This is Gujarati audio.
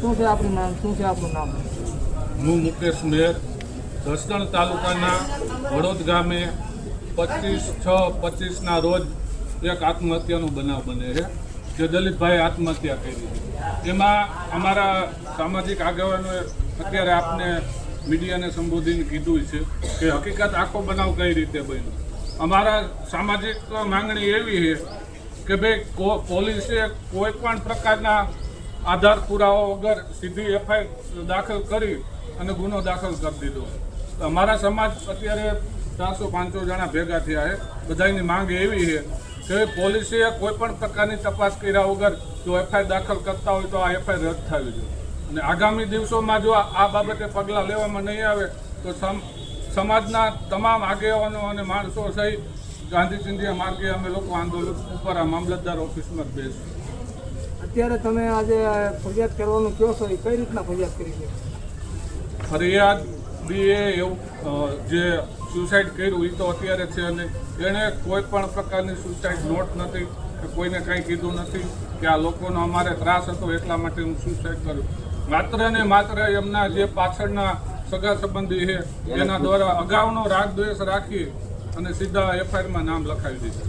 શું છે આપણું નામ, શું છે આપણું નામ? હું મુકેશ મેર, જસદણ તાલુકાના વડોદ ગામે 25/6/25ના રોજ એક આત્મહત્યાનો બનાવ બને છે જે દલિતભાઈ આત્મહત્યા કરી. એમાં અમારા સામાજિક આગેવાનોએ અત્યારે આપને મીડિયાને સંબોધીને કીધું છે કે હકીકત આખો બનાવ કઈ રીતે બન્યો. અમારા સામાજિક માંગણી એવી છે કે ભાઈ પોલીસે કોઈ પણ પ્રકારના આધાર પુરાવા વગર સીધી એફઆઈઆર દાખલ કરી અને ગુનો દાખલ કરી દીધો. અમારા સમાજ અત્યારે 400-500 જણા ભેગા થયા છે. બધાની માંગ એવી છે કે પોલીસે કોઈ પણ પ્રકારની તપાસ કર્યા વગર જો એફઆઈઆર દાખલ કરતા હોય તો આ એફઆઈઆર રદ થવી જોઈએ અને આગામી દિવસોમાં જો આ બાબતે પગલાં લેવામાં નહીં આવે તો સમાજના તમામ આગેવાનો અને માણસો સહિત ગાંધી ચિંધ્યા માર્ગે અમે લોકો આંદોલન ઉપર આ મામલતદાર ઓફિસમાં જ બેસીશું. અત્યારે તમે આજે ફરિયાદ કરવાનું કહો છો, એ કઈ રીતના ફરિયાદ કરી છે? ફરિયાદ બી એવું જે સુસાઇડ કર્યું એ તો અત્યારે છે અને એણે કોઈ પણ પ્રકારની સુસાઇડ નોટ નથી કે કોઈને કાંઈ કીધું નથી કે આ લોકોનો અમારે ત્રાસ હતો એટલા માટે હું સુસાઇડ કર્યું. માત્ર ને માત્ર એમના જે પાછળના સગા સંબંધી છે એના દ્વારા અગાઉનો રાગ દ્વેષ રાખી અને સીધા એફઆઈઆરમાં નામ લખાવી દીધું.